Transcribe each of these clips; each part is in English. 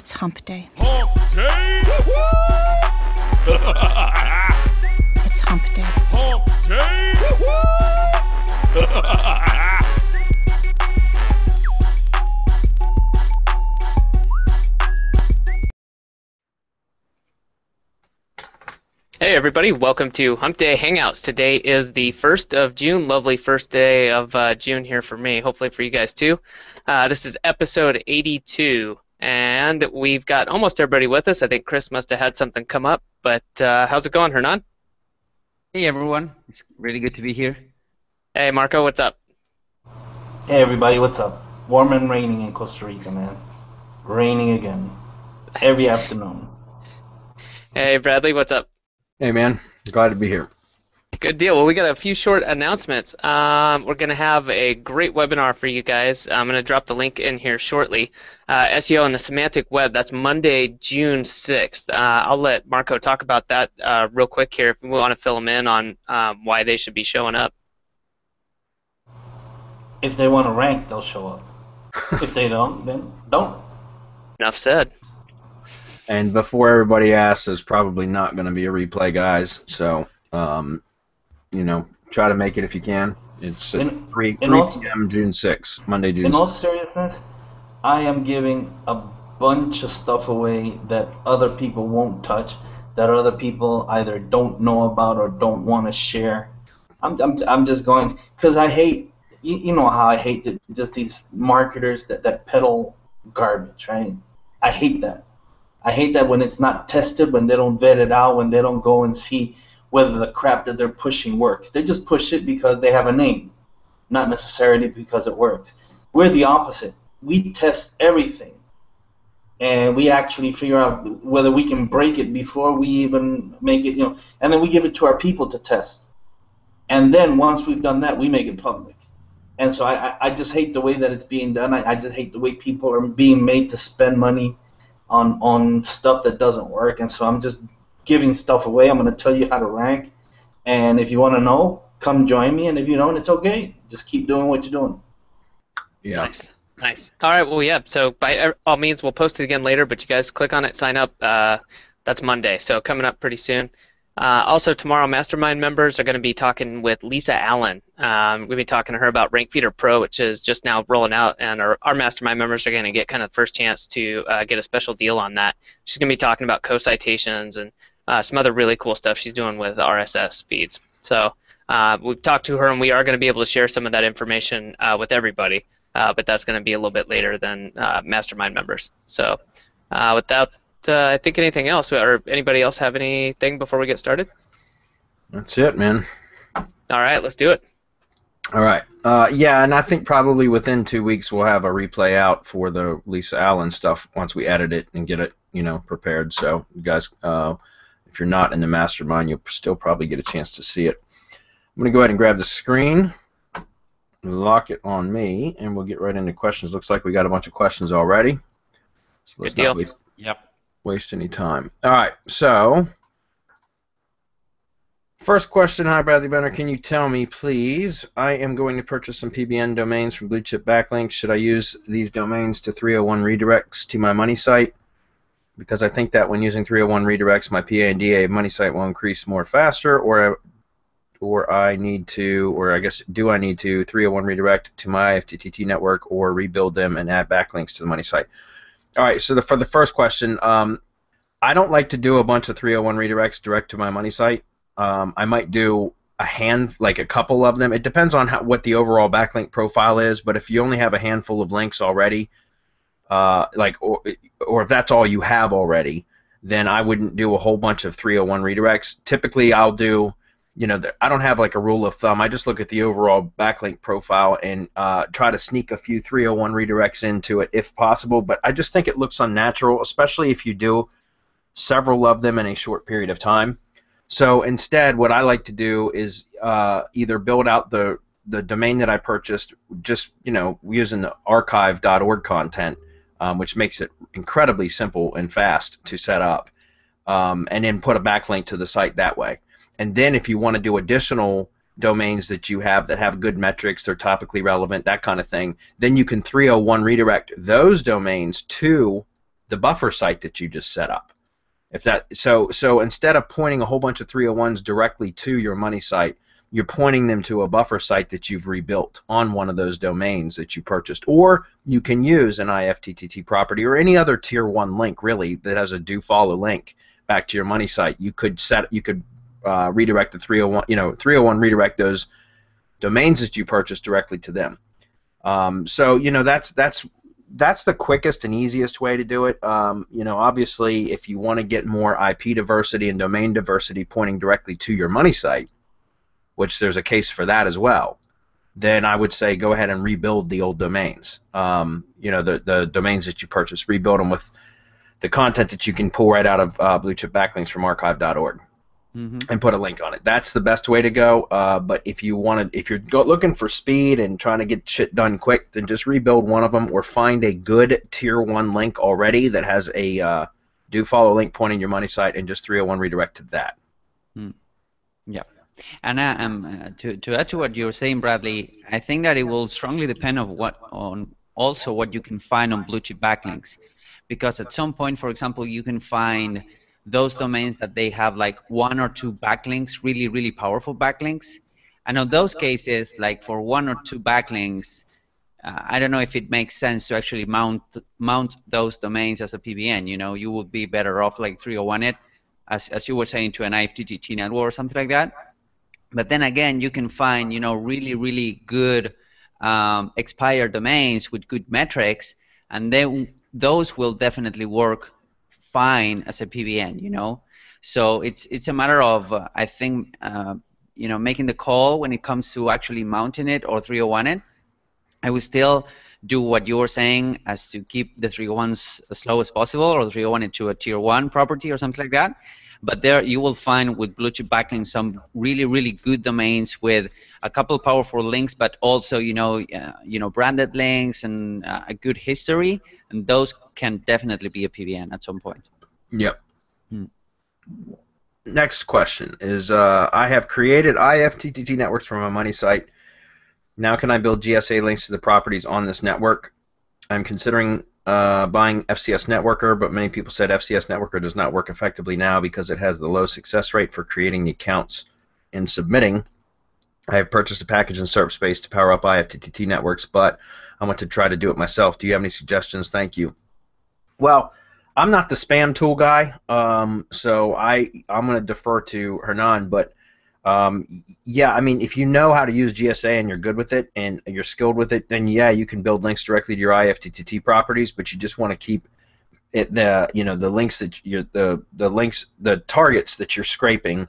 It's Hump Day. Hump Day! It's Hump Day. Hump Day! Hey everybody, welcome to Hump Day Hangouts. Today is the 1st of June, lovely first day of June here for me, hopefully for you guys too. This is episode 82, and we've got almost everybody with us. I think Chris must have had something come up, but how's it going, Hernan? Hey everyone, it's really good to be here. Hey Marco, what's up? Hey everybody, what's up? Warm and raining in Costa Rica, man. Raining again. Every afternoon. Hey Bradley, what's up? Hey man, glad to be here. Good deal. Well, we got a few short announcements. We're going to have a great webinar for you guys. I'm going to drop the link in here shortly. SEO and the Semantic Web, that's Monday, June 6th. I'll let Marco talk about that real quick here if we want to fill them in on why they should be showing up. If they want to rank, they'll show up. If they don't, then don't. Enough said. And before everybody asks, there's probably not going to be a replay, guys. So, you know, try to make it if you can. It's 3 p.m. June 6th, Monday, June 6th. In all seriousness, I am giving a bunch of stuff away that other people won't touch, that other people either don't know about or don't want to share. I'm just going, because I hate, you know how I hate just these marketers that peddle garbage, right? I hate that. I hate that when it's not tested, when they don't vet it out, when they don't go and see whether the crap that they're pushing works. They just push it because they have a name, not necessarily because it works. We're the opposite. We test everything, and we actually figure out whether we can break it before we even make it, and then we give it to our people to test. And then once we've done that, we make it public. And so I just hate the way that it's being done. I just hate the way people are being made to spend money on stuff that doesn't work, and so I'm just giving stuff away. I'm going to tell you how to rank, and if you want to know, come join me, and if you don't, it's okay. Just keep doing what you're doing. Yeah. Nice. All right, well, yeah, so by all means, we'll post it again later, but you guys click on it, sign up. That's Monday, so coming up pretty soon. Also, tomorrow, Mastermind members are going to be talking with Lisa Allen. We'll be talking to her about Rank Feeder Pro, which is just now rolling out, and our Mastermind members are going to get kind of the first chance to get a special deal on that. She's going to be talking about co-citations and some other really cool stuff she's doing with RSS feeds. So we've talked to her, and we are going to be able to share some of that information with everybody, but that's going to be a little bit later than Mastermind members. So with that, I think anything else, or anybody else have anything before we get started? That's it, man. All right, let's do it. All right. Yeah, and I think probably within 2 weeks we'll have a replay out for the Lisa Allen stuff once we edit it and get it, prepared. So you guys, if you're not in the mastermind, you'll still probably get a chance to see it. I'm going to go ahead and grab the screen, lock it on me, and we'll get right into questions. Looks like we got a bunch of questions already. So let's Good deal. not waste any time. All right, so first question. Hi, Bradley Benner. Can you tell me, please? I am going to purchase some PBN domains from bluechipbacklink. Should I use these domains to 301 redirects to my money site? Because I think that when using 301 redirects, my PA and DA money site will increase more faster, or I need to, or I guess, do I need to 301 redirect to my IFTTT network or rebuild them and add backlinks to the money site? All right, so for the first question, I don't like to do a bunch of 301 redirects direct to my money site. I might do a couple of them. It depends on what the overall backlink profile is, but if you only have a handful of links already, or if that's all you have already, then I wouldn't do a whole bunch of 301 redirects. Typically, I'll do, I don't have like a rule of thumb. I just look at the overall backlink profile and try to sneak a few 301 redirects into it if possible, but I just think it looks unnatural, especially if you do several of them in a short period of time. So instead, what I like to do is either build out the domain that I purchased, just using the archive.org content, which makes it incredibly simple and fast to set up, and then put a backlink to the site that way. And then if you want to do additional domains that you have that have good metrics, they're topically relevant, that kind of thing, then you can 301 redirect those domains to the buffer site that you just set up. If that so instead of pointing a whole bunch of 301s directly to your money site, you're pointing them to a buffer site that you've rebuilt on one of those domains that you purchased. Or you can use an IFTTT property or any other tier 1 link really that has a do follow link back to your money site. You could redirect the 301, 301 redirect those domains that you purchased directly to them. So that's the quickest and easiest way to do it. Obviously, if you want to get more IP diversity and domain diversity pointing directly to your money site, which there's a case for that as well, then I would say go ahead and rebuild the old domains. The domains that you purchased, rebuild them with the content that you can pull right out of Bluechip backlinks from archive.org. And put a link on it. That's the best way to go. But if you're looking for speed and trying to get shit done quick, then just rebuild one of them or find a good tier 1 link already that has a do follow link pointing your money site and just 301 redirect to that. Yeah. And to add to what you're saying, Bradley, I think that it will strongly depend on also what you can find on Bluechip backlinks, because at some point, for example, you can find those domains that they have like 1 or 2 backlinks, really, really powerful backlinks. And on those cases, like for 1 or 2 backlinks, I don't know if it makes sense to actually mount those domains as a PBN. You would be better off like 301 it, as you were saying, to an IFTTT network or something like that. But then again, you can find really, really good expired domains with good metrics, and then those will definitely work fine as a PBN, So it's a matter of I think making the call when it comes to actually mounting it or 301 it. I would still do what you were saying, as to keep the 301s as slow as possible, or 301 it to a tier 1 property or something like that. But there you will find with Bluechip backlinks some really, really good domains with a couple powerful links, but also branded links and a good history, and those can definitely be a PBN at some point. Yep. Next question is, I have created IFTTT networks for my money site. Now can I build GSA links to the properties on this network? I'm considering buying FCS Networker, but many people said FCS Networker does not work effectively now because it has the low success rate for creating the accounts and submitting. I have purchased a package in Serp space to power up IFTTT networks, but I want to try to do it myself. Do you have any suggestions? Thank you. Well, I'm not the spam tool guy, so I'm going to defer to Hernan, but yeah, I mean, if you know how to use GSA and you're good with it and you're skilled with it, then yeah, you can build links directly to your IFTTT properties, but you just want to keep it the links that the targets that you're scraping,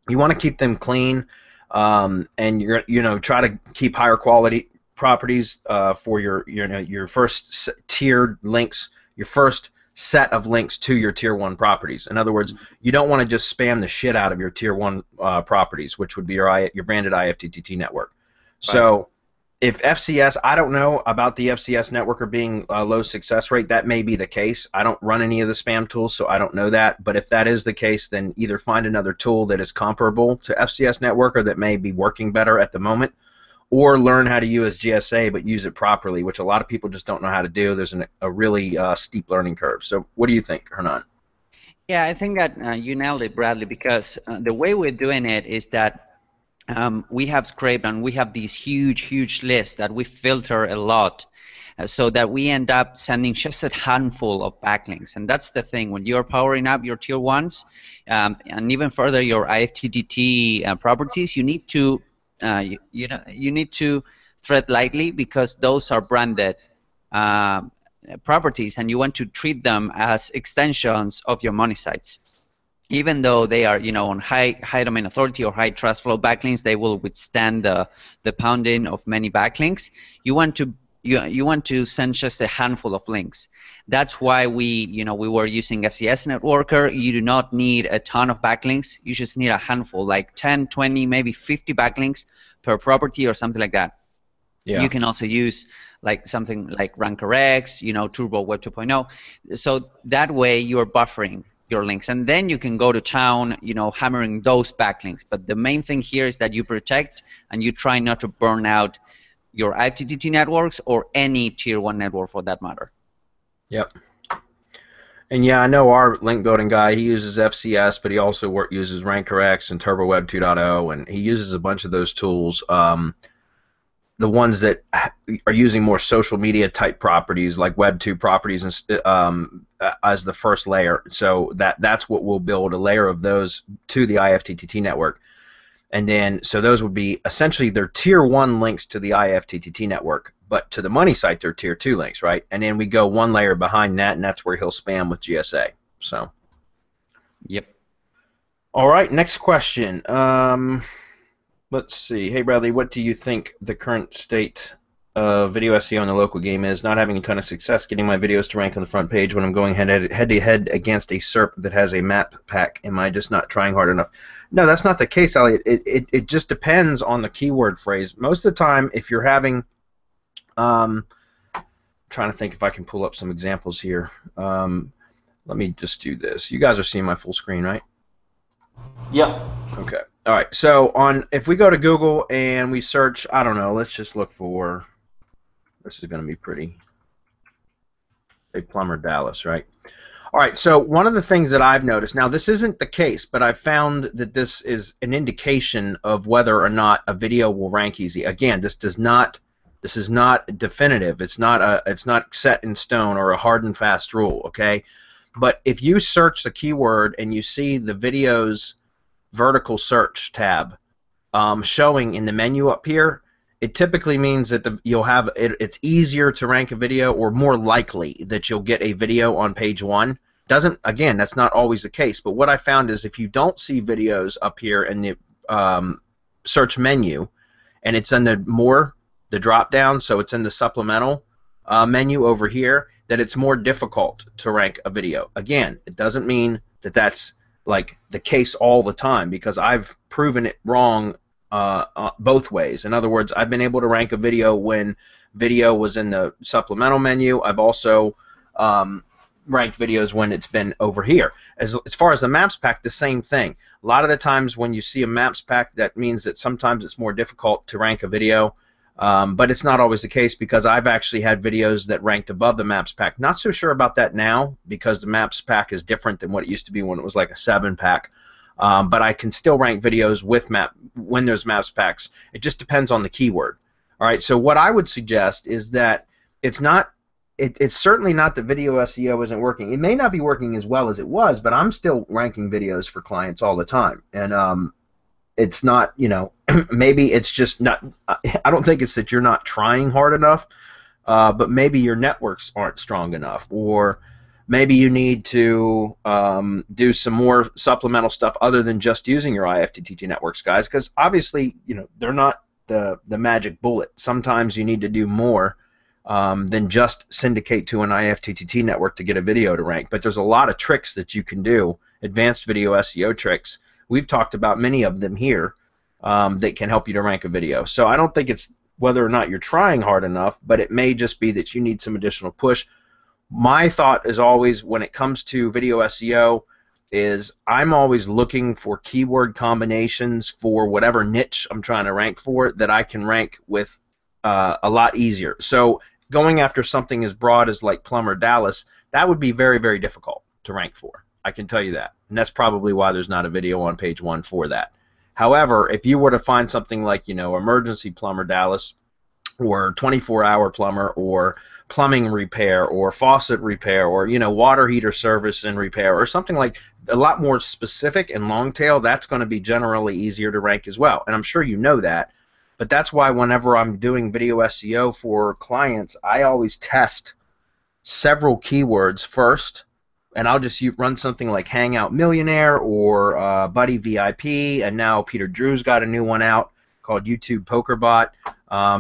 you want to keep them clean, and you're try to keep higher quality properties for your first tiered links, your first set of links to your tier 1 properties. In other words, you don't want to just spam the shit out of your tier 1 properties, which would be your branded IFTTT network. Right. So if FCS, I don't know about the FCS networker being a low success rate. That may be the case. I don't run any of the spam tools, so I don't know that. But if that is the case, then either find another tool that is comparable to FCS networker that may be working better at the moment, or learn how to use GSA but use it properly, which a lot of people just don't know how to do. There's a really steep learning curve. So what do you think, Hernan? Yeah, I think that you nailed it, Bradley, because the way we're doing it is that we have scraped and we have these huge lists that we filter a lot, so that we end up sending just a handful of backlinks. And that's the thing. When you're powering up your tier 1s and even further your IFTTT properties, you need to you need to tread lightly, because those are branded properties, and you want to treat them as extensions of your money sites. Even though they are, on high domain authority or high trust flow backlinks, they will withstand the pounding of many backlinks. You want to send just a handful of links. That's why we were using FCS Networker. You do not need a ton of backlinks. You just need a handful, like 10, 20, maybe 50 backlinks per property or something like that. Yeah. You can also use like something like RankerX, Turbo Web 2.0. So that way you're buffering your links, and then you can go to town, hammering those backlinks. But the main thing here is that you protect and you try not to burn out your IFTTT networks or any tier 1 network for that matter. Yep. And yeah, I know our link building guy, he uses FCS, but he also uses RankerX and TurboWeb 2.0, and he uses a bunch of those tools. The ones that are using more social media type properties, like Web 2 properties, as the first layer. So that's what we'll build, a layer of those to the IFTTT network. And then, so those would be essentially they're tier 1 links to the IFTTT network, but to the money site they're tier 2 links, right? And then we go one layer behind that, and that's where he'll spam with GSA. So. Yep. All right, next question. Let's see. Hey, Bradley, what do you think the current state of video SEO in the local game is? Not having a ton of success getting my videos to rank on the front page when I'm going head-to-head against a Serp that has a map pack. Am I just not trying hard enough? No, that's not the case, Elliot. It just depends on the keyword phrase. Most of the time, if you're having, trying to think if I can pull up some examples here. Let me just do this. You guys are seeing my full screen, right? Yep. Okay. All right. So if we go to Google and we search, I don't know, let's just look for, this is going to be pretty, a plumber Dallas, right? All right. So one of the things that I've noticed, now this isn't the case, but I've found that this is an indication of whether or not a video will rank easy. Again, this is not definitive. It's not set in stone or a hard and fast rule. Okay. But if you search the keyword and you see the video's vertical search tab showing in the menu up here, it typically means that it's easier to rank a video, or more likely that you'll get a video on page 1. Again, that's not always the case, but what I found is if you don't see videos up here in the search menu, and it's in the drop down, so it's in the supplemental menu over here, that it's more difficult to rank a video. Again, it doesn't mean that that's like the case all the time, because I've proven it wrong both ways. In other words, I've been able to rank a video when video was in the supplemental menu. I've also ranked videos when it's been over here. As far as the maps pack, the same thing. A lot of the times when you see a maps pack, that means that sometimes it's more difficult to rank a video. But it's not always the case, because I've actually had videos that ranked above the maps pack. Not so sure about that now, because the maps pack is different than what it used to be when it was like a 7-pack. But I can still rank videos with when there's maps packs. It just depends on the keyword. All right. So what I would suggest is that it's certainly not that video SEO isn't working. It may not be working as well as it was, but I'm still ranking videos for clients all the time. And it's not, maybe it's just not, I don't think it's that you're not trying hard enough, but maybe your networks aren't strong enough, or maybe you need to do some more supplemental stuff other than just using your IFTTT networks, guys, because obviously, they're not the magic bullet. Sometimes you need to do more than just syndicate to an IFTTT network to get a video to rank. But there's a lot of tricks that you can do, advanced video SEO tricks. We've talked about many of them here that can help you to rank a video. So I don't think it's whether or not you're trying hard enough, but it may just be that you need some additional push. My thought is always, when it comes to video SEO, is I'm always looking for keyword combinations for whatever niche I'm trying to rank for that I can rank with a lot easier. So going after something as broad as like plumber Dallas, that would be very, very difficult to rank for. I can tell you that. And that's probably why there's not a video on page 1 for that. However, if you were to find something like, emergency plumber Dallas, or 24-hour plumber, or plumbing repair, or faucet repair, or, water heater service and repair, or something like a lot more specific and long tail, that's going to be generally easier to rank as well. And I'm sure you know that. But that's why whenever I'm doing video SEO for clients, I always test several keywords first. And I'll just run something like Hangout Millionaire, or Buddy VIP, and now Peter Drew's got a new one out called YouTube PokerBot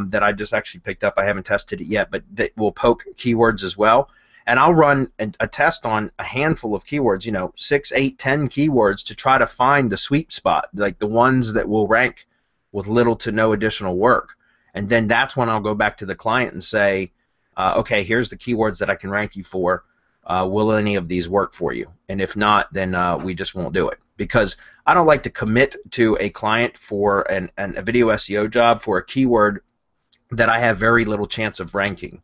that I just actually picked up. I haven't tested it yet, but that will poke keywords as well. And I'll run a test on a handful of keywords, 6, 8, 10 keywords, to try to find the sweet spot, like the ones that will rank with little to no additional work. And then that's when I'll go back to the client and say, okay, here's the keywords that I can rank you for. Will any of these work for you? And if not, then we just won't do it. Because I don't like to commit to a client for a video SEO job for a keyword that I have very little chance of ranking.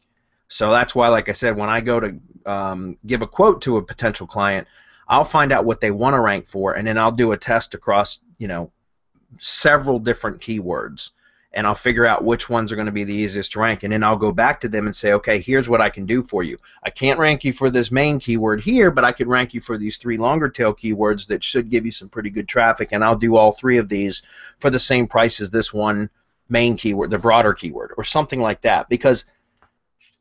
So that's why, like I said, when I go to give a quote to a potential client, I'll find out what they want to rank for, and then I'll do a test across, several different keywords, and I'll figure out which ones are going to be the easiest to rank, and then I'll go back to them and say, okay, here's what I can do for you. I can't rank you for this main keyword here, but I can rank you for these 3 longer tail keywords that should give you some pretty good traffic, and I'll do all 3 of these for the same price as this one main keyword, the broader keyword, or something like that. Because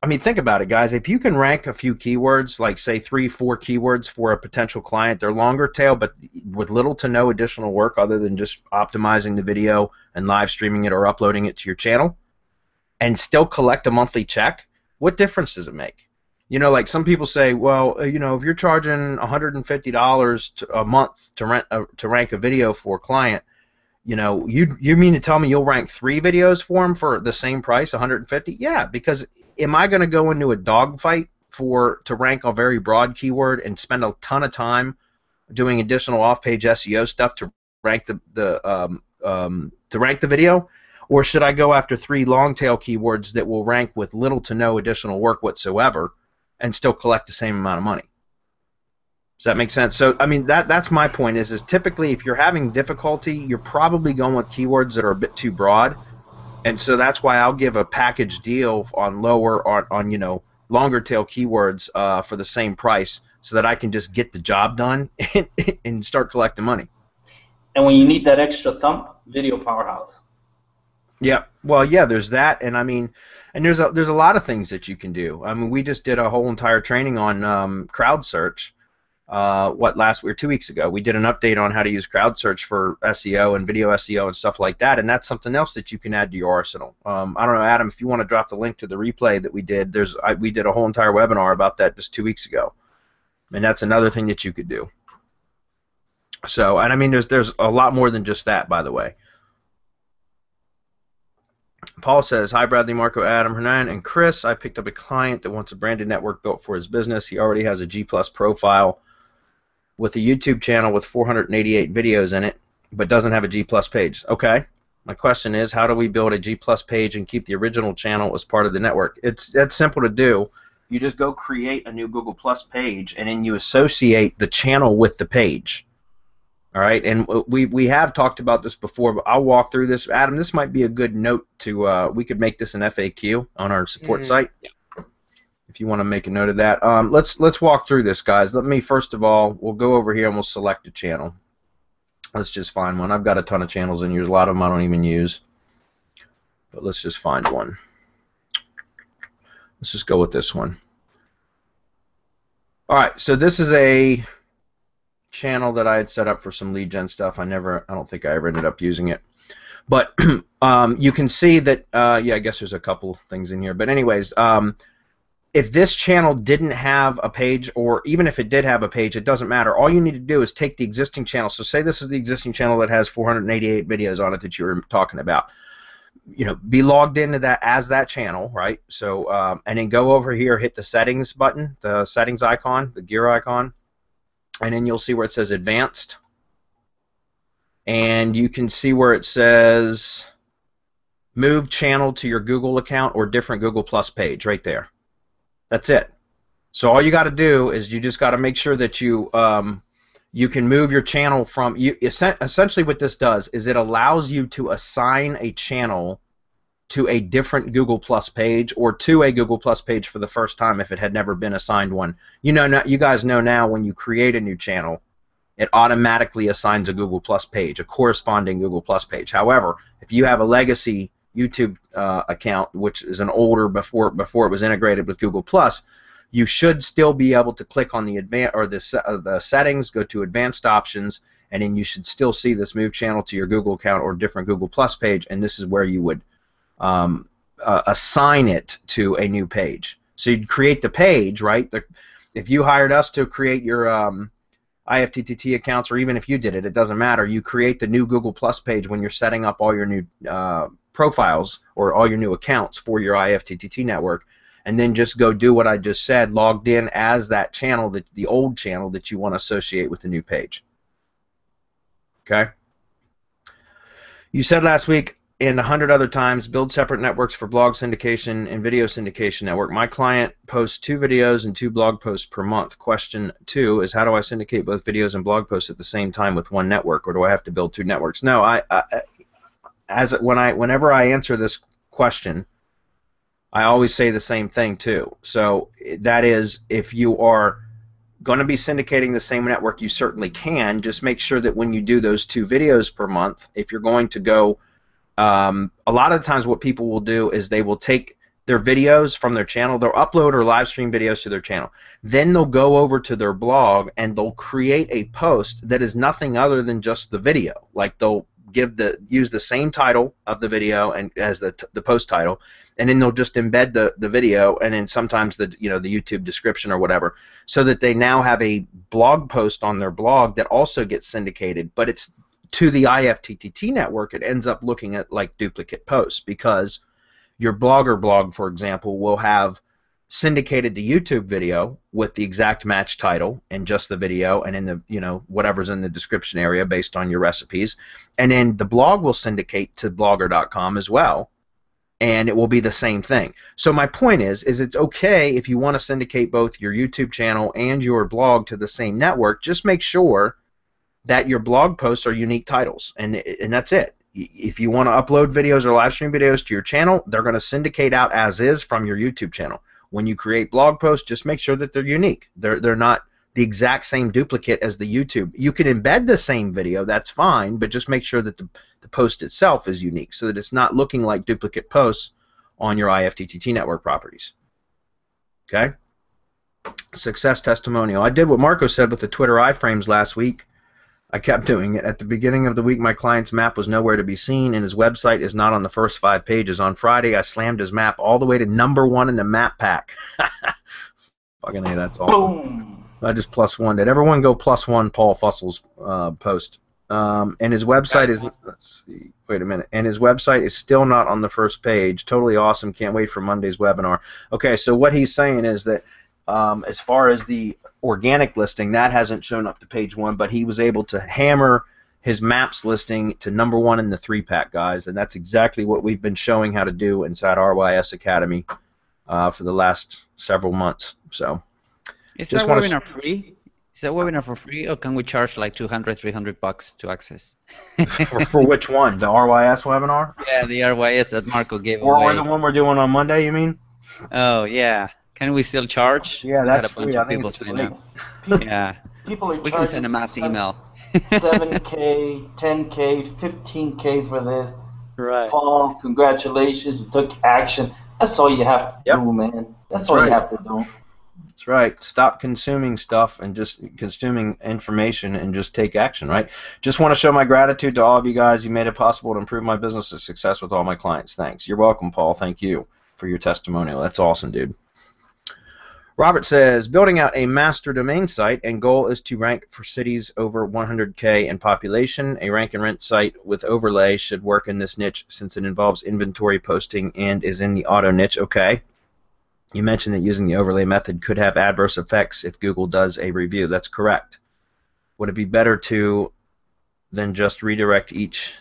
I mean, think about it, guys. If you can rank a few keywords, like say 3, 4 keywords for a potential client, they're longer tail, but with little to no additional work other than just optimizing the video and live streaming it or uploading it to your channel, and still collect a monthly check, what difference does it make? Like some people say, well, if you're charging $150 a month to rank a video for a client, you mean to tell me you'll rank 3 videos for them for the same price, 150? Yeah, because am I going to go into a dogfight to rank a very broad keyword and spend a ton of time doing additional off-page SEO stuff to rank the video, or should I go after 3 long-tail keywords that will rank with little to no additional work whatsoever and still collect the same amount of money? Does that make sense? So, I mean, that's my point is typically if you're having difficulty, you're probably going with keywords that are a bit too broad. And so that's why I'll give a package deal on longer tail keywords for the same price so that I can just get the job done and start collecting money. And when you need that extra thump, Video Powerhouse. Yeah, well, yeah, there's that, and I mean, and there's a lot of things that you can do. I mean, we just did a whole entire training on crowd search. Last week or 2 weeks ago, we did an update on how to use crowd search for SEO and video SEO and stuff like that, and that's something else that you can add to your arsenal. I don't know, Adam, if you want to drop the link to the replay that we did. We did a whole entire webinar about that just 2 weeks ago, and that's another thing that you could do. So, and I mean, there's a lot more than just that, by the way. Paul says, hi Bradley, Marco, Adam, Hernan, and Chris. I picked up a client that wants a branded network built for his business. He already has a G+ profile with a YouTube channel with 488 videos in it, but doesn't have a G+ page. Okay. My question is, how do we build a G+ page and keep the original channel as part of the network? That's simple to do. You just go create a new Google+ page, and then you associate the channel with the page. All right, and we have talked about this before, but I'll walk through this. Adam, this might be a good note to, we could make this an FAQ on our support site. Yeah. If you want to make a note of that. Let's walk through this, guys. Let me, first of all, we'll go over here and we'll select a channel. Let's just find one. I've got a ton of channels in here. A lot of them I don't even use. But let's just find one. Let's just go with this one. All right, so this is a channel that I had set up for some lead gen stuff. I don't think I ever ended up using it. But you can see that, yeah, I guess there's a couple things in here. But anyways, if this channel didn't have a page, or even if it did have a page, it doesn't matter. All you need to do is take the existing channel. So say this is the existing channel that has 488 videos on it that you were talking about. Be logged into that as that channel, right? So, and then go over here, hit the settings button, the settings icon, the gear icon, and then you'll see where it says advanced. And you can see where it says move channel to your Google account or different Google Plus page right there. That's it. So all you got to do is you just got to make sure that you can move your channel from essentially what this does is it allows you to assign a channel to a different Google Plus page or to a Google Plus page for the first time if it had never been assigned one. You guys know now when you create a new channel, it automatically assigns a Google Plus page, a corresponding Google Plus page. However, if you have a legacy YouTube account, which is an older before it was integrated with Google Plus, you should still be able to click on the settings, go to advanced options, and then you should still see this move channel to your Google account or different Google Plus page, and this is where you would assign it to a new page. So you'd create the page, right? If you hired us to create your IFTTT accounts, or even if you did it, it doesn't matter. You create the new Google Plus page when you're setting up all your new profiles or all your new accounts for your IFTTT network, and then just go do what I just said, logged in as that channel, the old channel that you want to associate with the new page. Okay? You said last week and 100 other times, build separate networks for blog syndication and video syndication network. My client posts 2 videos and 2 blog posts per month. Question 2 is, how do I syndicate both videos and blog posts at the same time with one network, or do I have to build 2 networks? No, whenever I answer this question, I always say the same thing too. So that is, if you are going to be syndicating the same network, you certainly can. Just make sure that when you do those 2 videos per month, if you're going to go, a lot of the times what people will do is they will take their videos from their channel, they'll upload or live stream videos to their channel. Then they'll go over to their blog and they'll create a post that is nothing other than just the video. Like they'll use the same title of the video and as the post title, and then they'll just embed the video and then sometimes the YouTube description or whatever, so that they now have a blog post on their blog that also gets syndicated, but it's to the IFTTT network. It ends up looking at like duplicate posts because your blogger blog, for example, will have syndicated the YouTube video with the exact match title and just the video and in the whatever's in the description area based on your recipes, and then the blog will syndicate to blogger.com as well, and it will be the same thing. So my point is it's okay if you want to syndicate both your YouTube channel and your blog to the same network. Just make sure that your blog posts are unique titles, and that's it. If you want to upload videos or live stream videos to your channel, they're going to syndicate out as is from your YouTube channel. When you create blog posts, just make sure that they're unique. They're not the exact same duplicate as the YouTube. You can embed the same video, that's fine, but just make sure that the post itself is unique so that it's not looking like duplicate posts on your IFTTT network properties. Okay? Success testimonial. I did what Marco said with the Twitter iframes last week. I kept doing it. At the beginning of the week, my client's map was nowhere to be seen, and his website is not on the first 5 pages. On Friday, I slammed his map all the way to #1 in the map pack. Fucking A, that's awesome. Boom. I just +1. Did everyone go +1 Paul Fussel's post? And his website is, let's see, wait a minute, and his website is still not on the first page. Totally awesome. Can't wait for Monday's webinar. Okay, so what he's saying is that as far as the organic listing, that hasn't shown up to page 1, but he was able to hammer his maps listing to #1 in the 3-pack, guys, and that's exactly what we've been showing how to do inside RYS Academy for the last several months. So, is that webinar free? Is that webinar for free, or can we charge like $200-300 to access? for which one? The RYS webinar? Yeah, the RYS that Marco gave away. Or the one we're doing on Monday, you mean? Oh yeah. Can we still charge? Yeah, that's free. I think it's free. Yeah. People are we can send a mass email. 7K, 10K, 15K for this. Right. Paul, congratulations. You took action. That's all you have to do, man. That's all you have to do. That's right. Stop consuming stuff and just consuming information and just take action, right? Just want to show my gratitude to all of you guys. You made it possible to improve my business and success with all my clients. Thanks. You're welcome, Paul. Thank you for your testimonial. That's awesome, dude. Robert says, building out a master domain site and goal is to rank for cities over 100K in population. A rank and rent site with overlay should work in this niche since it involves inventory posting and is in the auto niche. Okay. You mentioned that using the overlay method could have adverse effects if Google does a review. That's correct. Would it be better to than just redirect each,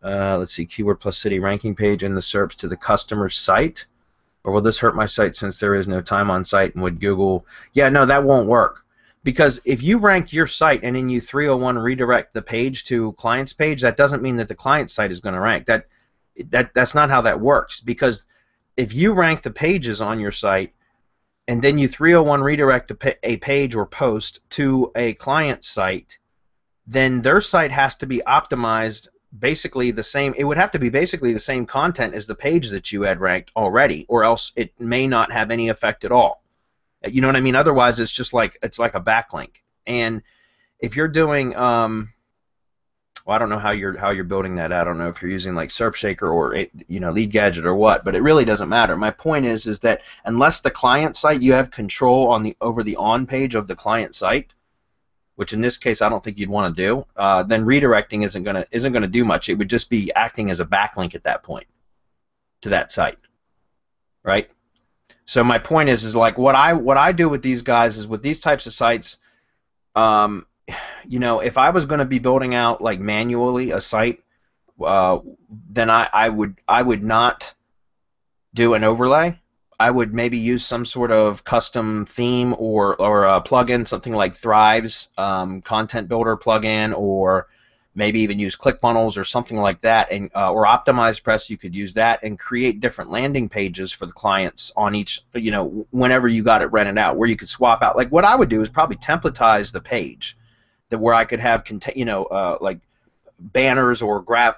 let's see, keyword plus city ranking page in the SERPs to the customer's site? Or will this hurt my site since there is no time on site? And would Google... Yeah, no, that won't work. Because if you rank your site and then you 301 redirect the page to client's page, that doesn't mean that the client site is going to rank. That's not how that works. Because if you rank the pages on your site and then you 301 redirect a page or post to a client site, then their site has to be optimized basically the same. It would have to be basically the same content as the page that you had ranked already, or else it may not have any effect at all. You know what I mean? Otherwise, it's just like a backlink. And if you're doing, well, I don't know how you're building that. I don't know if you're using like Serp Shaker or Lead Gadget or what, but it really doesn't matter. My point is that unless the client site you have control over the on page of the client site, which in this case I don't think you'd want to do, then redirecting isn't gonna do much. It would just be acting as a backlink at that point to that site, right? So my point is like what I do with these guys is with these types of sites, if I was going to be building out like manually a site then I would not do an overlay. I would maybe use some sort of custom theme or a plugin, something like Thrive's content builder plugin, or maybe even use ClickFunnels or something like that, and or OptimizePress. You could use that and create different landing pages for the clients on each, whenever you got it rented out, where you could swap out. Like what I would do is probably templatize the page, that where I could have like banners or grab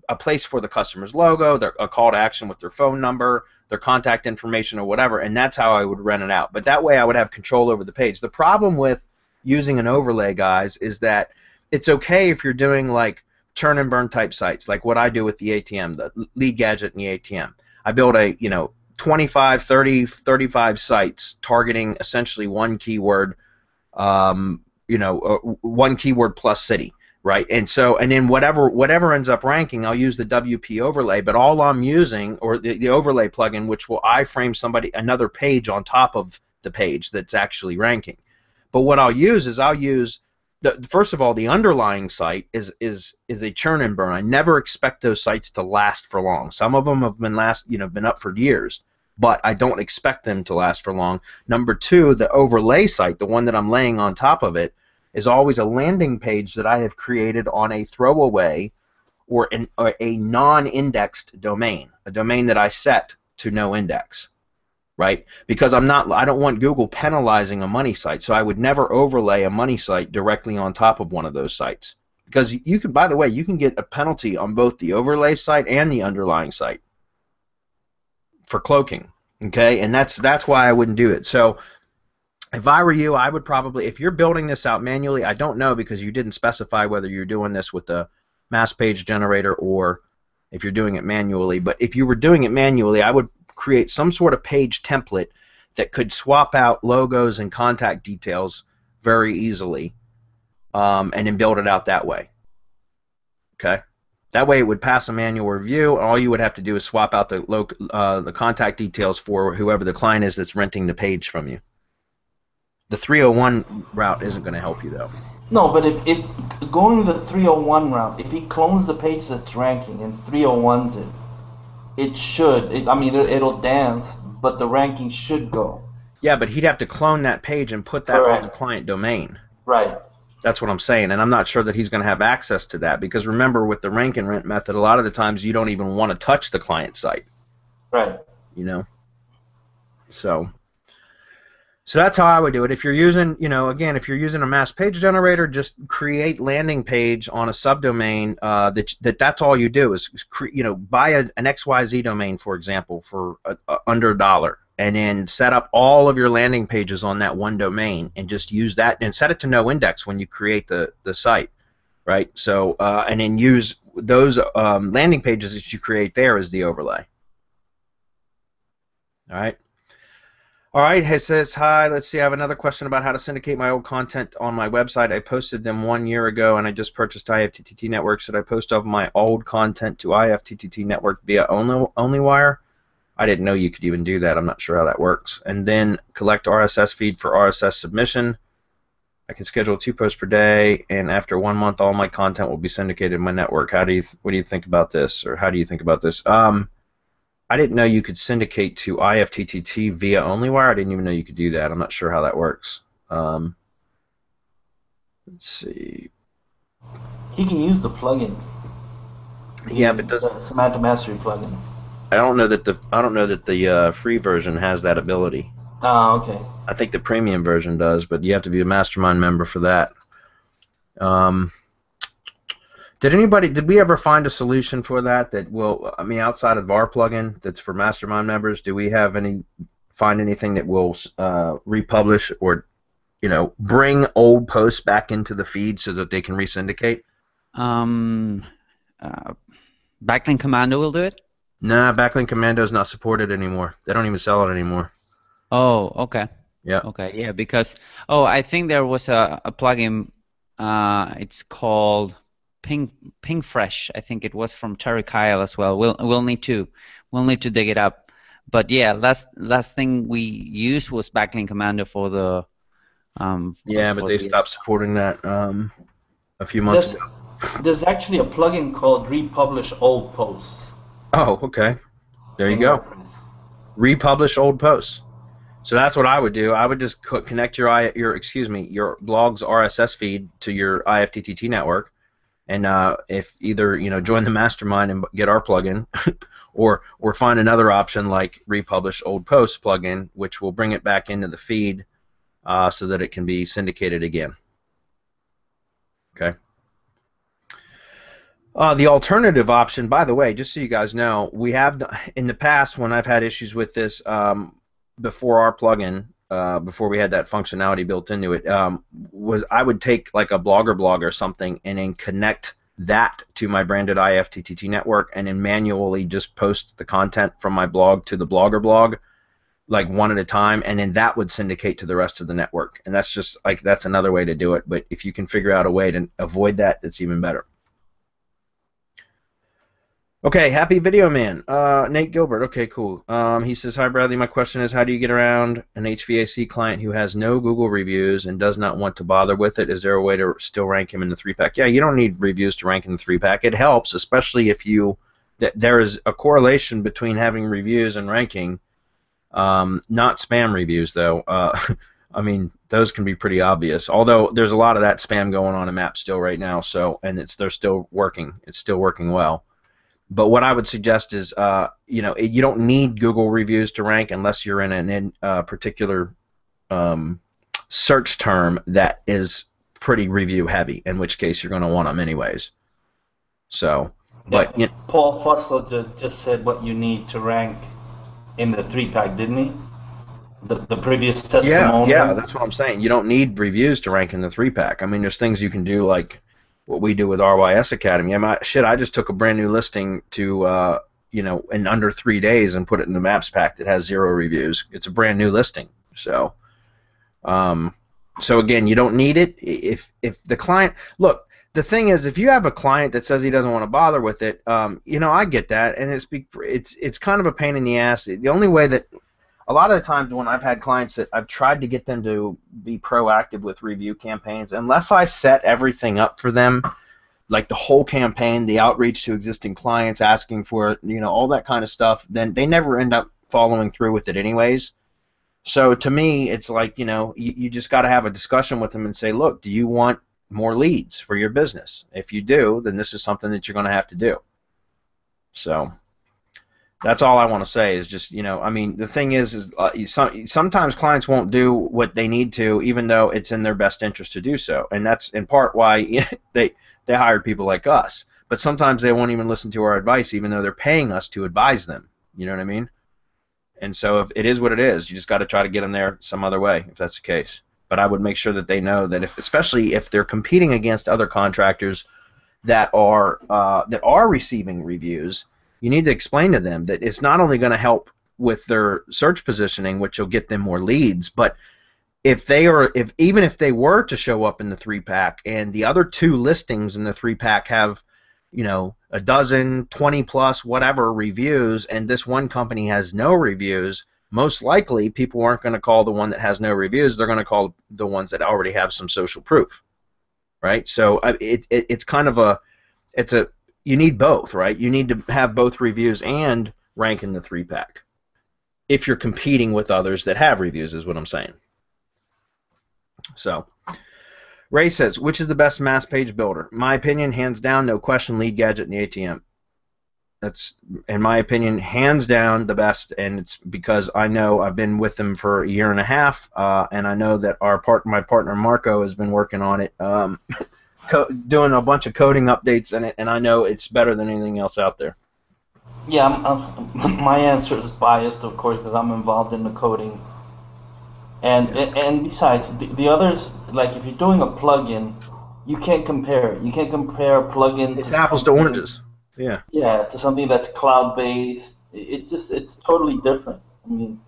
a place for the customer's logo, a call to action with their phone number, their contact information, or whatever, and that's how I would rent it out. But that way I would have control over the page. The problem with using an overlay, guys, is that it's okay if you're doing like churn and burn type sites, like what I do with the ATM, the lead gadget and the ATM. I build a 25, 30, 35 sites targeting essentially one keyword, one keyword plus city. Right, and then whatever ends up ranking, I'll use the WP overlay. But all I'm using, or the overlay plugin, which will iframe another page on top of the page that's actually ranking. But what I'll use is first of all, the underlying site is a churn and burn. I never expect those sites to last for long. Some of them have been up for years, but I don't expect them to last for long. Number two, the overlay site, the one that I'm laying on top of it, is always a landing page that I have created on a throwaway or a non-indexed domain, a domain that I set to no index, right? Because I don't want Google penalizing a money site, so I would never overlay a money site directly on top of one of those sites. Because you can, by the way, you can get a penalty on both the overlay site and the underlying site for cloaking, okay? And that's why I wouldn't do it. So if I were you, I would probably, if you're building this out manually, I don't know because you didn't specify whether you're doing this with the mass page generator or if you're doing it manually, but if you were doing it manually, I would create some sort of page template that could swap out logos and contact details very easily, and then build it out that way. Okay? That way it would pass a manual review, and all you would have to do is swap out the contact details for whoever the client is that's renting the page from you. The 301 route isn't going to help you, though. No, but if going the 301 route, if he clones the page that's ranking and 301s it should. It'll dance, but the ranking should go. Yeah, but he'd have to clone that page and put that on the client domain. Right. That's what I'm saying, and I'm not sure that he's going to have access to that because remember, with the rank and rent method, a lot of the times you don't even want to touch the client site. Right. So that's how I would do it. If you're using, if you're using a mass page generator, just create landing page on a subdomain that's all you do is, buy an XYZ domain, for example, for under $1, and then set up all of your landing pages on that one domain and just use that and set it to no index when you create the site, right? So and then use those landing pages that you create there as the overlay. All right. All right, it says, hi, let's see, I have another question about how to syndicate my old content on my website. I posted them 1 year ago, and I just purchased IFTTT Network. Should I post off my old content to IFTTT Network via Onlywire? I didn't know you could even do that. I'm not sure how that works. And then collect RSS feed for RSS submission. I can schedule 2 posts per day, and after 1 month, all my content will be syndicated in my network. What do you think about this, or how do you think about this? I didn't know you could syndicate to IFTTT via Onlywire. I didn't even know you could do that. I'm not sure how that works. Let's see. He can use the plugin. Yeah, but does the Semantic Mastery plugin. I don't know that the free version has that ability. Oh, okay. I think the premium version does, but you have to be a mastermind member for that. Did we ever find a solution for that will, outside of our plugin that's for mastermind members, do we find anything that will republish or, bring old posts back into the feed so that they can resyndicate? Backlink Commando will do it? Nah, Backlink Commando is not supported anymore. They don't even sell it anymore. Oh, okay. Yeah. Okay, yeah, because, I think there was a plugin, it's called Ping Fresh. I think it was from Terry Kyle as well. We'll need to dig it up. But yeah, last thing we used was Backlink Commando for the but they stopped supporting that a few months ago. There's actually a plugin called Republish Old Posts Oh, okay. There you in go. WordPress. Republish old posts. So that's what I would do. I would just connect your blog's RSS feed to your IFTTT network, and if either join the mastermind and get our plugin, or find another option like Republish Old Posts plugin, which will bring it back into the feed so that it can be syndicated again. Okay. The alternative option, by the way, just so you guys know, we have in the past when I've had issues with this before our plugin, before we had that functionality built into it, was I would take like a blogger blog or something and then connect that to my branded IFTTT network and then manually just post the content from my blog to the blogger blog, like one at a time, and then that would syndicate to the rest of the network. And that's just like, that's another way to do it. But if you can figure out a way to avoid that, it's even better. Okay, happy video man. Nate Gilbert. Okay, cool. He says, hi Bradley, my question is, how do you get around an HVAC client who has no Google reviews and does not want to bother with it? Is there a way to still rank him in the 3-pack? Yeah, you don't need reviews to rank in the 3-pack. It helps, especially if there is a correlation between having reviews and ranking. Not spam reviews though. I mean, those can be pretty obvious. Although there's a lot of that spam going on in Maps still right now. So, and they're still working. It's still working well. But what I would suggest is, you don't need Google reviews to rank unless you're in a particular search term that is pretty review heavy, in which case you're going to want them anyways. So, but Paul Fusco just said what you need to rank in the 3-pack, didn't he? The previous testimonial. Yeah, that's what I'm saying. You don't need reviews to rank in the 3-pack. I mean, there's things you can do like what we do with RYS Academy. I just took a brand new listing to, in under 3 days and put it in the Maps pack that has 0 reviews. It's a brand new listing. So, again, you don't need it. If the client, look, the thing is, if you have a client that says he doesn't want to bother with it, I get that, and it's kind of a pain in the ass. The only way that a lot of the times when I've had clients that I've tried to get them to be proactive with review campaigns, unless I set everything up for them, like the whole campaign, the outreach to existing clients, asking for it, all that kind of stuff, then they never end up following through with it anyways. So to me, it's like, you just got to have a discussion with them and say, look, do you want more leads for your business? If you do, then this is something that you're going to have to do. So that's all I want to say is just, the thing is sometimes clients won't do what they need to, even though it's in their best interest to do so. And that's in part why they hired people like us. But sometimes they won't even listen to our advice, even though they're paying us to advise them. You know what I mean? And so if it is what it is, you just got to try to get them there some other way, if that's the case. But I would make sure that they know that especially if they're competing against other contractors that are receiving reviews, you need to explain to them that it's not only going to help with their search positioning, which will get them more leads, but even if they were to show up in the 3-pack and the other 2 listings in the 3-pack have, a dozen, 20 plus, whatever reviews, and this one company has no reviews, most likely people aren't going to call the one that has no reviews. They're going to call the ones that already have some social proof, right? So it's kind of you need both, right? You need to have both reviews and rank in the 3-pack if you're competing with others that have reviews, is what I'm saying. So, Ray says, which is the best mass page builder? My opinion, hands down, no question, Lead Gadget and the ATM. That's, in my opinion, hands down the best, and it's because I know I've been with them for a year and a half, and I know that my partner Marco has been working on it, doing a bunch of coding updates in it, and I know it's better than anything else out there. Yeah, my answer is biased, of course, because I'm involved in the coding. And besides, the others, like if you're doing a plugin, you can't compare it. You can't compare a plugin. It's apples to oranges. Yeah. Yeah, to something that's cloud-based. It's totally different. I mean,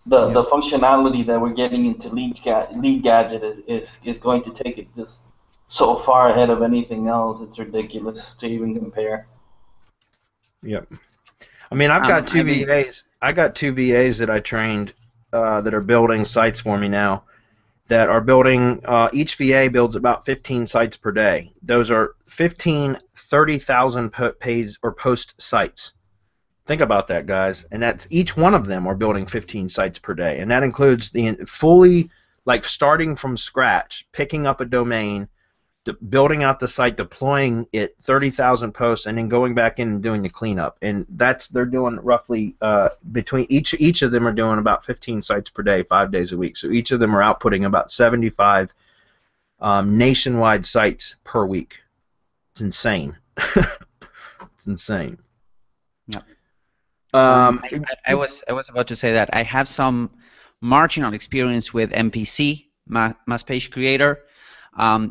the functionality that we're getting into Lead Gadget is going to take it just so far ahead of anything else. It's ridiculous to even compare. Yep. I mean, I've got two VAs. I got 2 VAs that I trained that are building sites for me now, that are building, each VA builds about 15 sites per day. Those are 15 30,000 page or post sites. Think about that, guys. And that's each one of them are building 15 sites per day. And that includes the fully, like starting from scratch, picking up a domain, building out the site, deploying it, 30,000 posts, and then going back in and doing the cleanup. And they're doing roughly between each of them are doing about 15 sites per day, 5 days a week. So each of them are outputting about 75 nationwide sites per week. It's insane. It's insane. Yeah. I was about to say that I have some marginal experience with MPC, Mass Page Creator.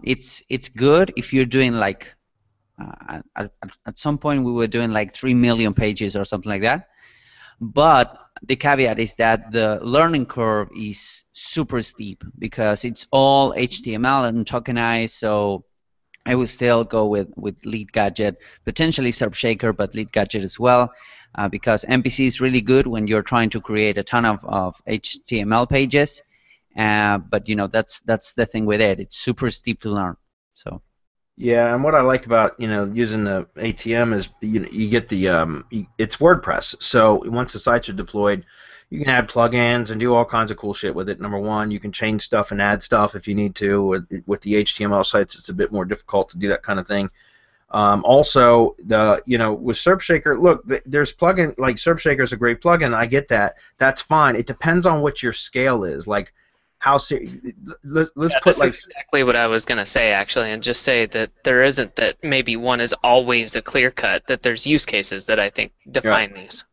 It's good if you're doing like at some point we were doing like 3 million pages or something like that. But the caveat is that the learning curve is super steep because it's all HTML and tokenized. So I would still go with Lead Gadget, potentially Serp Shaker, but Lead Gadget as well. Because MPC is really good when you're trying to create a ton of HTML pages, but you know that's the thing with it. It's super steep to learn. So. Yeah, and what I like about using the ATM is you get the it's WordPress. So once the sites are deployed, you can add plugins and do all kinds of cool shit with it. Number one, you can change stuff and add stuff if you need to. With the HTML sites, it's a bit more difficult to do that kind of thing. Also, with Serp Shaker, look, there's plugin like Serp Shaker is a great plugin. I get that. That's fine. It depends on what your scale is. Like, let's put like exactly what I was gonna say actually, and just say that there isn't that maybe one is always a clear cut. That there's use cases that I think define these.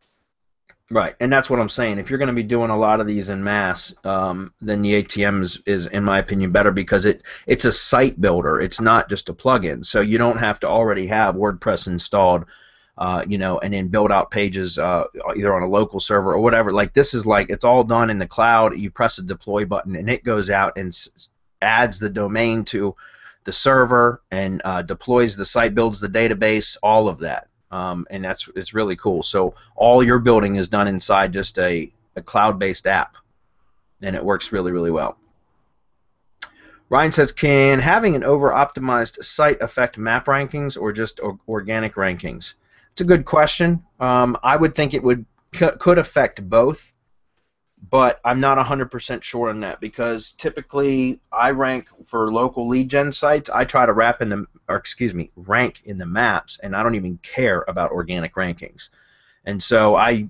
Right, and that's what I'm saying. If you're going to be doing a lot of these in mass, then the ATM is, in my opinion, better because it's a site builder. It's not just a plugin, so you don't have to already have WordPress installed, and then build out pages either on a local server or whatever. Like this is like it's all done in the cloud. You press a deploy button, and it goes out and adds the domain to the server and deploys the site, builds the database, all of that. And it's really cool. So all your building is done inside just a cloud-based app, and it works really, really well. Ryan says, can having an over-optimized site affect map rankings or just organic rankings? It's a good question. I would think it could affect both, but I'm not 100% sure on that because typically I rank for local lead gen sites. I try to rank in the maps, and I don't even care about organic rankings. And so I,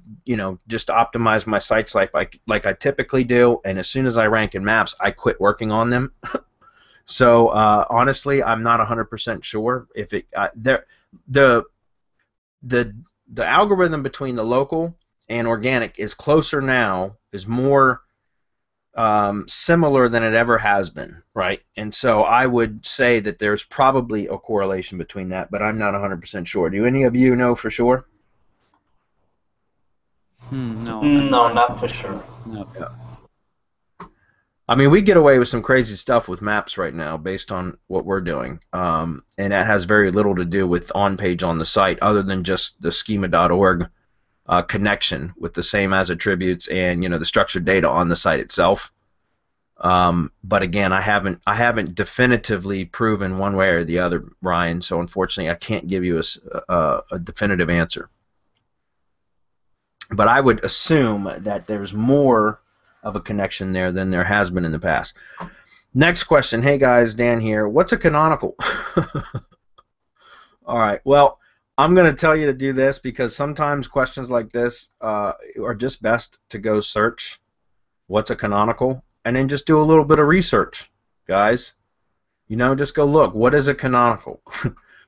just optimize my sites like I typically do, and as soon as I rank in maps, I quit working on them. So honestly, I'm not 100% sure if the algorithm between the local and organic is closer now, is more similar than it ever has been, right? And so I would say that there's probably a correlation between that, but I'm not 100% sure. Do any of you know for sure? No, not for sure. No. Yeah. I mean, we get away with some crazy stuff with maps right now based on what we're doing, and that has very little to do with on-page on the site other than just the schema.org connection with the same as attributes and the structured data on the site itself. But again, I haven't definitively proven one way or the other, Ryan. So unfortunately, I can't give you a definitive answer. But I would assume that there's more of a connection there than there has been in the past. Next question. Hey guys, Dan here. What's a canonical? All right. Well, I'm going to tell you to do this because sometimes questions like this are just best to go search what's a canonical and then just do a little bit of research, guys. Just go look. What is a canonical?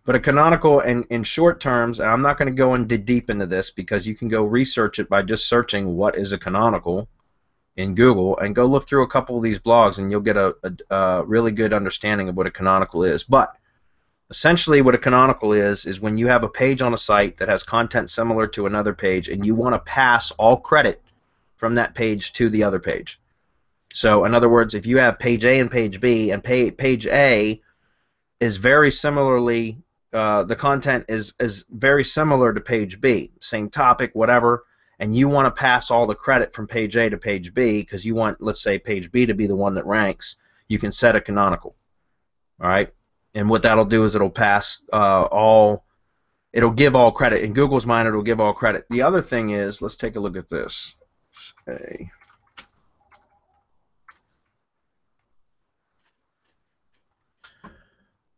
But a canonical in short terms, and I'm not going to go into deep into this because you can go research it by just searching what is a canonical in Google and go look through a couple of these blogs and you'll get a really good understanding of what a canonical is. But essentially what a canonical is when you have a page on a site that has content similar to another page and you want to pass all credit from that page to the other page. So in other words, if you have page A and page B and page A is very similarly, the content is very similar to page B, same topic, whatever, and you want to pass all the credit from page A to page B because you want, let's say, page B to be the one that ranks, you can set a canonical. All right, and what that'll do is it'll pass all. It'll give all credit. In Google's mind, it'll give all credit. The other thing is, let's take a look at this. Okay.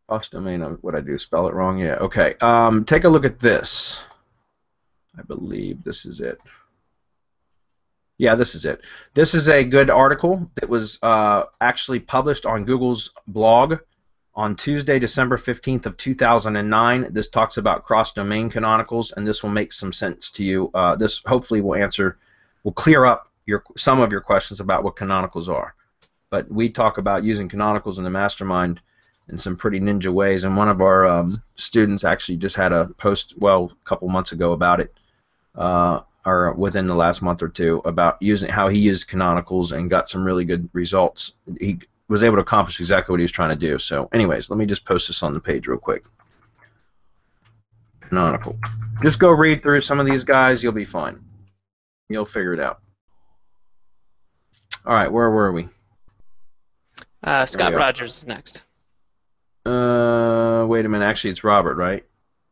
Cross domain. What I do? Spell it wrong? Yeah. Okay. Take a look at this. I believe this is it. Yeah, this is it. This is a good article that was actually published on Google's blog on Tuesday, December 15th of 2009. This talks about cross-domain canonicals, and this will make some sense to you. This hopefully will clear up some of your questions about what canonicals are. But we talk about using canonicals in the mastermind in some pretty ninja ways, and one of our students actually just had a post, well, a couple months ago about it, or within the last month or two, about how he used canonicals and got some really good results. He was able to accomplish exactly what he was trying to do. So anyways, let me just post this on the page real quick. Canonical. Just go read through some of these guys. You'll be fine. You'll figure it out. All right, where were we? Scott Rogers is next. Wait a minute. Actually, it's Robert, right?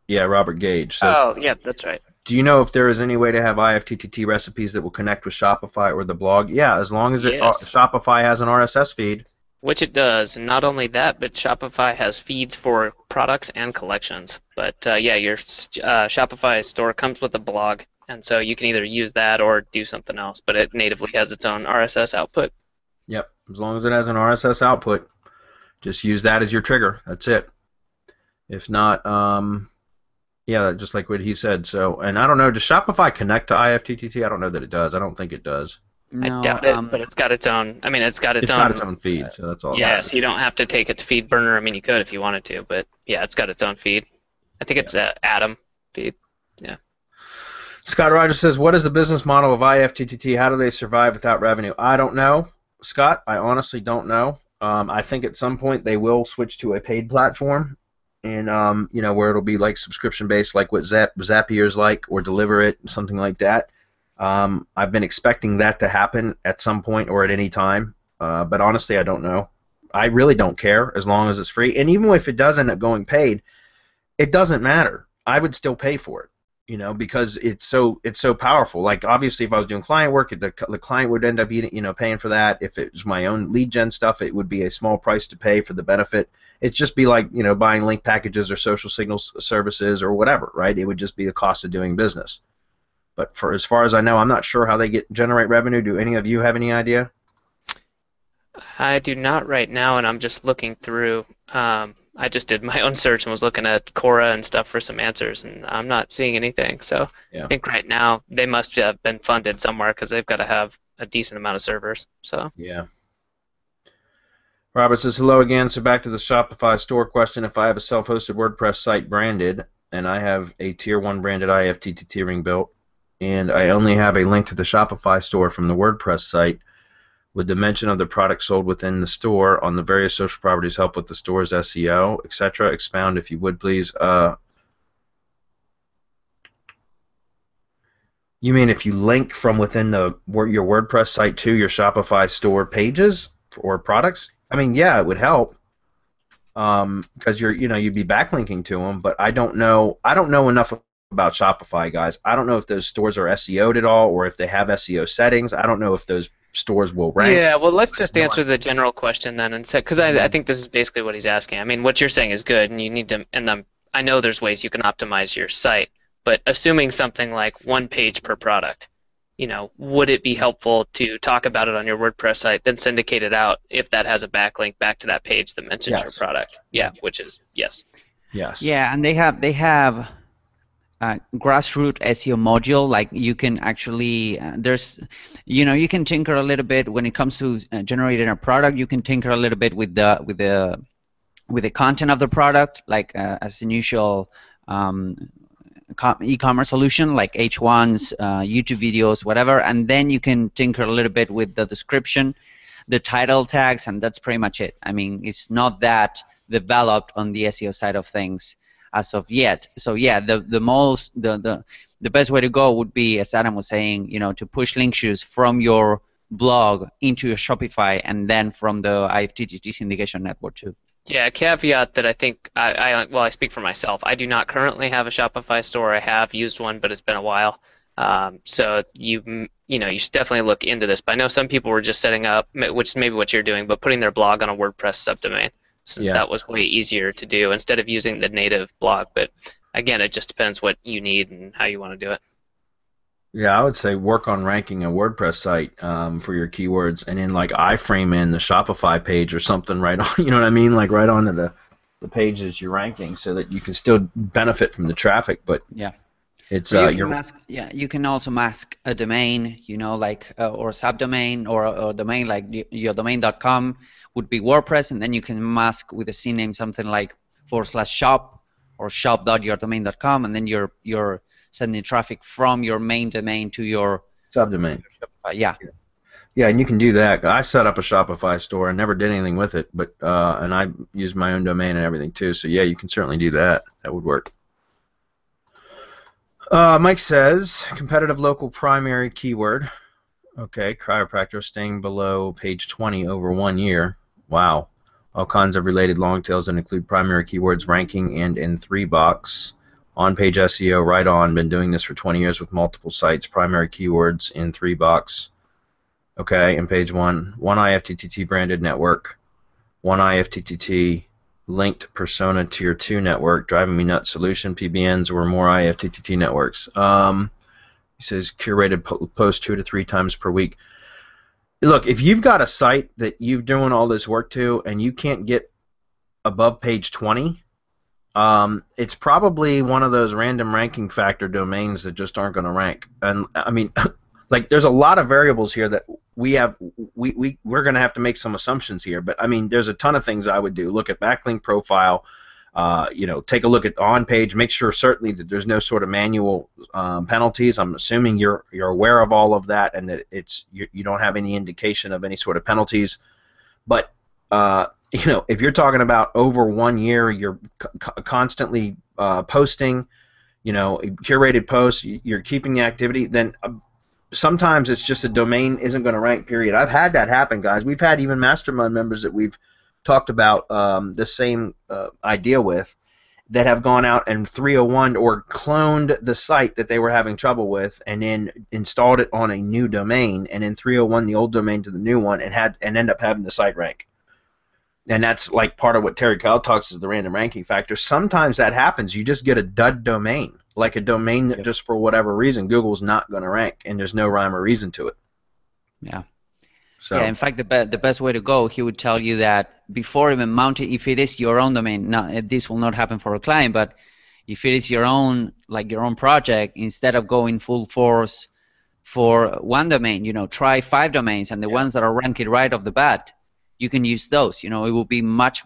Yeah, Robert Gage. Says, oh, yeah, that's right. do you know if there is any way to have IFTTT recipes that will connect with Shopify or the blog? Yeah, as long as Shopify has an RSS feed. Which it does, and not only that, but Shopify has feeds for products and collections. But yeah, your Shopify store comes with a blog, and so you can either use that or do something else, but it natively has its own RSS output. Yep, as long as it has an RSS output, just use that as your trigger. That's it. If not, yeah, just like what he said. So, and I don't know, does Shopify connect to IFTTT? I don't know that it does. I don't think it does. No, I doubt it, but it's got its own. I mean, it's got its own feed, so that's all. Yeah, so you don't have to take it to FeedBurner. I mean, you could if you wanted to, but yeah, it's got its own feed. I think it's Atom feed. Yeah. Scott Rogers says, "What is the business model of IFTTT? How do they survive without revenue?" I don't know, Scott. I honestly don't know. I think at some point they will switch to a paid platform, and you know, where it'll be like subscription based, like what Zapier's like, or Deliver It, something like that. I've been expecting that to happen at some point or at any time, but honestly, I don't know. I really don't care as long as it's free, and even if it does end up going paid, it doesn't matter. I would still pay for it, you know, because it's so powerful. Like obviously, if I was doing client work, the client would end up paying for that. If it was my own lead gen stuff, it would be a small price to pay for the benefit. It'd just be like buying link packages or social signals services or whatever, right? It would just be the cost of doing business. But for as far as I know, I'm not sure how they generate revenue. Do any of you have any idea? I do not right now, and I'm just looking through. I just did my own search and was looking at Quora and stuff for some answers, and I'm not seeing anything. So yeah. I think right now they must have been funded somewhere because they've got to have a decent amount of servers. So yeah. Robert says, hello again. So back to the Shopify store question. If I have a self-hosted WordPress site branded, and I have a Tier 1 branded IFTTT ring built, and I only have a link to the Shopify store from the WordPress site, would the mention of the product sold within the store on the various social properties help with the store's SEO, etc.? Expound if you would, please. You mean if you link from within your WordPress site to your Shopify store pages or products? I mean, yeah, it would help because you'd be backlinking to them. But I don't know enough about Shopify, guys. I don't know if those stores are SEO'd at all or if they have SEO settings. I don't know if those stores will rank. Yeah, well, let's just answer the general question then, and because I think this is basically what he's asking. I mean, what you're saying is good, and you need to. And I know there's ways you can optimize your site, but assuming something like one page per product, would it be helpful to talk about it on your WordPress site, then syndicate it out if that has a backlink back to that page that mentions your product? Yeah, which is yes. Yes. Yeah, and they have. Grassroots SEO module, like you can actually you can tinker a little bit when it comes to generating a product. You can tinker a little bit with the content of the product, like as an usual e-commerce solution like H1s, YouTube videos, whatever, and then you can tinker a little bit with the description, the title tags, and that's pretty much it. I mean, it's not that developed on the SEO side of things as of yet. So yeah, the best way to go would be, as Adam was saying, to push link shoes from your blog into your Shopify and then from the IFTTT syndication network too. Yeah, a caveat that I think I speak for myself. I do not currently have a Shopify store. I have used one, but it's been a while. So you should definitely look into this. But I know some people were just setting up, which is maybe what you're doing, but putting their blog on a WordPress subdomain, since that was way easier to do instead of using the native blog. But again, it just depends what you need and how you want to do it. Yeah, I would say work on ranking a WordPress site for your keywords, and then like iframe in the Shopify page or something right on. You know what I mean? Like right onto the page that you're ranking, so that you can still benefit from the traffic. But yeah, it's you can also mask a domain, like or a subdomain or a domain like your domain.com would be WordPress, and then you can mask with a CNAME something like /shop or shop.yourdomain.com, and then you're sending traffic from your main domain to your subdomain. Yeah. Yeah, and you can do that. I set up a Shopify store and never did anything with it, but and I used my own domain and everything too. So yeah, you can certainly do that. That would work. Mike says competitive local primary keyword. Okay, chiropractor staying below page 20 over 1 year. Wow. All kinds of related long tails that include primary keywords ranking and in 3-box. On-page SEO, right on. Been doing this for 20 years with multiple sites. Primary keywords in 3-box. Okay, in page 1. One IFTTT branded network. One IFTTT linked persona tier 2 network. Driving me nuts solution. PBNs or more IFTTT networks. He says curated post 2 to 3 times per week. Look, if you've got a site that you're doing all this work to and you can't get above page 20, it's probably one of those random ranking factor domains that just aren't going to rank. And I mean, like there's a lot of variables here that we're going to have to make some assumptions here. But I mean, there's a ton of things I would do. Look at backlink profile. Take a look at on page. Make sure certainly that there's no sort of manual penalties. I'm assuming you're aware of all of that and that you don't have any indication of any sort of penalties. But if you're talking about over 1 year, you're constantly posting, curated posts, you're keeping the activity, then sometimes it's just a domain isn't going to rank, period. I've had that happen, guys. We've had even mastermind members that we've talked about the same idea with that have gone out and 301 or cloned the site that they were having trouble with and then installed it on a new domain and then 301 the old domain to the new one and end up having the site rank. And that's like part of what Terry Kyle talks is the random ranking factor. Sometimes that happens. You just get a dud domain, like a domain that just for whatever reason Google's not going to rank, and there's no rhyme or reason to it. Yeah. So. Yeah. In fact, the best way to go, he would tell you that before even mounting, if it is your own domain, now this will not happen for a client, but if it is your own, like your own project, instead of going full force for one domain, try 5 domains, and the ones that are ranked right off the bat, you can use those. It will be much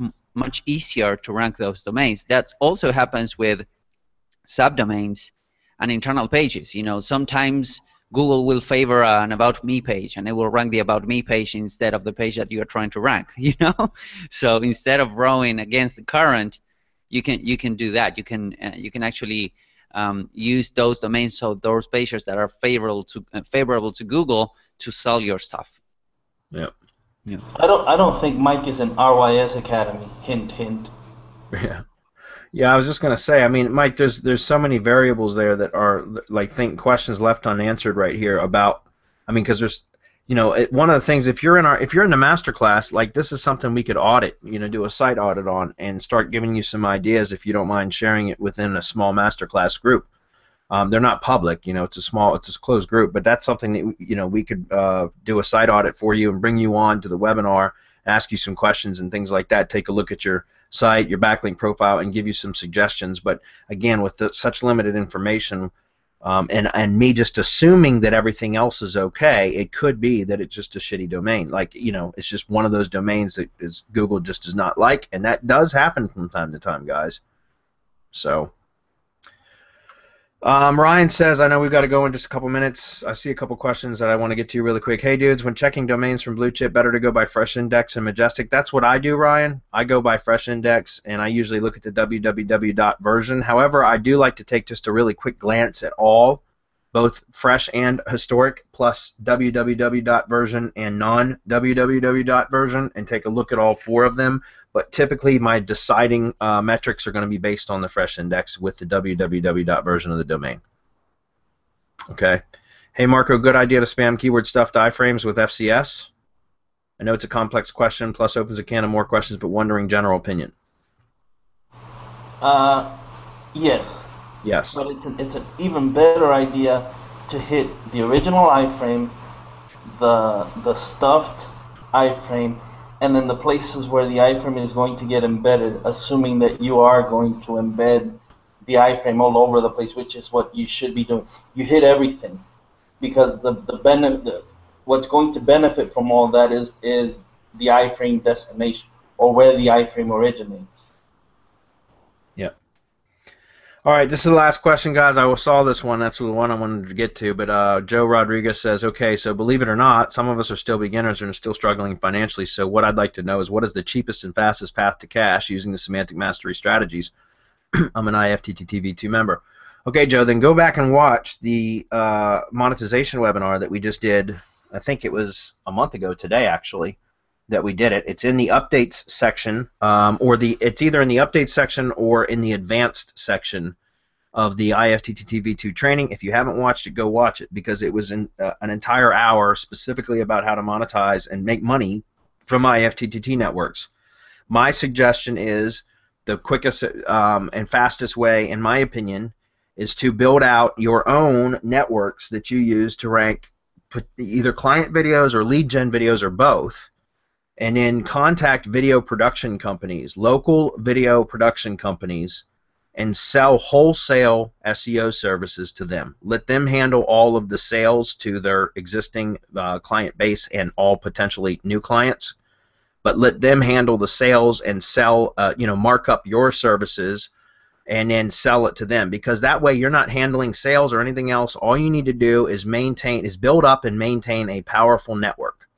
easier to rank those domains. That also happens with subdomains and internal pages. Sometimes Google will favor an About Me page, and it will rank the About Me page instead of the page that you are trying to rank. So instead of rowing against the current, you can do that. You can actually use those domains, so those pages that are favorable to Google, to sell your stuff. Yeah. Yeah. I don't think Mike is an RYS Academy. Hint, hint. Yeah. Yeah, I was just going to say, I mean, Mike, there's so many variables there that are like questions left unanswered right here about, I mean, because there's, one of the things, if you're in the master class, like this is something we could audit, do a site audit on and start giving you some ideas if you don't mind sharing it within a small master class group. They're not public, it's a closed group, but that's something that we could do a site audit for you and bring you on to the webinar, ask you some questions and things like that. Take a look at your site, your backlink profile, and give you some suggestions. But again, with such limited information, and me just assuming that everything else is okay, it could be that it's just a shitty domain. Like it's just one of those domains that Google just does not like, and that does happen from time to time, guys. So. Ryan says, I know we've got to go in just a couple minutes. I see a couple questions that I want to get to really quick. Hey, dudes, when checking domains from Bluechip, better to go by Fresh Index and Majestic. That's what I do, Ryan. I go by Fresh Index, and I usually look at the www.version. However, I do like to take just a really quick glance at all both fresh and historic, plus www.version and non-www.version, and take a look at all 4 of them. But typically, my deciding metrics are going to be based on the fresh index with the www.version of the domain. Okay. Hey, Marco, good idea to spam keyword stuffed iframes with FCS? I know it's a complex question, plus opens a can of more questions, but wondering general opinion. Yes. Yes. But it's an even better idea to hit the original iframe, the stuffed iframe, and then the places where the iframe is going to get embedded, assuming that you are going to embed the iframe all over the place, which is what you should be doing. You hit everything, because what's going to benefit from all that is the iframe destination, or where the iframe originates. Yep. All right, this is the last question, guys. I saw this one. That's the one I wanted to get to. But Joe Rodriguez says, okay, so believe it or not, some of us are still beginners and are still struggling financially. So what I'd like to know is, what is the cheapest and fastest path to cash using the Semantic Mastery strategies? I'm an IFTTT V2 member. Okay, Joe, then go back and watch the monetization webinar that we just did. I think it was a month ago today, actually, that we did it. It's in the updates section, it's either in the updates section or in the advanced section of the IFTTT V2 training. If you haven't watched it, go watch it, because it was an entire hour specifically about how to monetize and make money from IFTTT networks. My suggestion is the quickest and fastest way, in my opinion, is to build out your own networks that you use to rank either client videos or lead gen videos or both, and then contact video production companies, local video production companies, and sell wholesale SEO services to them. Let them handle all of the sales to their existing client base and all potentially new clients, but let them handle the sales and sell, mark up your services and then sell it to them, because that way you're not handling sales or anything else. All you need to do is build up and maintain a powerful network,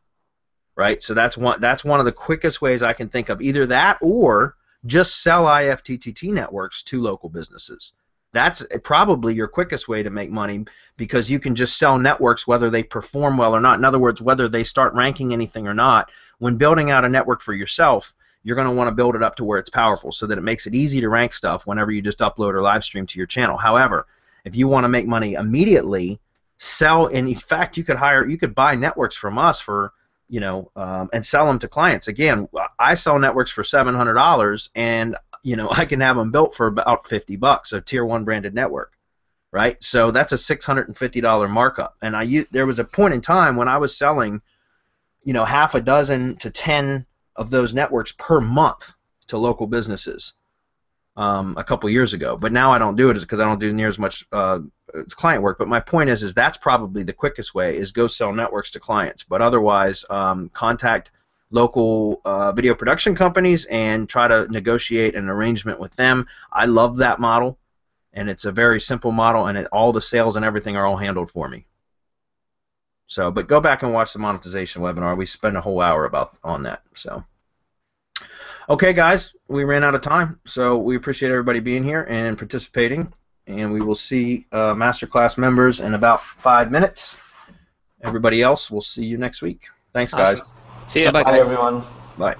right? So that's one of the quickest ways I can think of. Either that or just sell IFTTT networks to local businesses. That's probably your quickest way to make money, because you can just sell networks whether they perform well or not. In other words, whether they start ranking anything or not. When building out a network for yourself, you're going to want to build it up to where it's powerful, so that it makes it easy to rank stuff whenever you just upload or live stream to your channel. However, if you want to make money immediately, in fact, you could buy networks from us for, and sell them to clients. Again, I sell networks for $700, and I can have them built for about $50, a tier 1 branded network, right? So that's a $650 markup. And there was a point in time when I was selling, half a dozen to 10 of those networks per month to local businesses a couple years ago. But now I don't do it because I don't do near as much client work. But my point is that's probably the quickest way, is go sell networks to clients. But otherwise, contact local video production companies and try to negotiate an arrangement with them. I love that model, and it's a very simple model, and all the sales and everything are all handled for me. So, but go back and watch the monetization webinar. We spent a whole hour on that. So, okay, guys, we ran out of time. So we appreciate everybody being here and participating, and we will see masterclass members in about 5 minutes. Everybody else, we'll see you next week. Thanks, guys. Awesome. See you. Bye, everyone. Bye.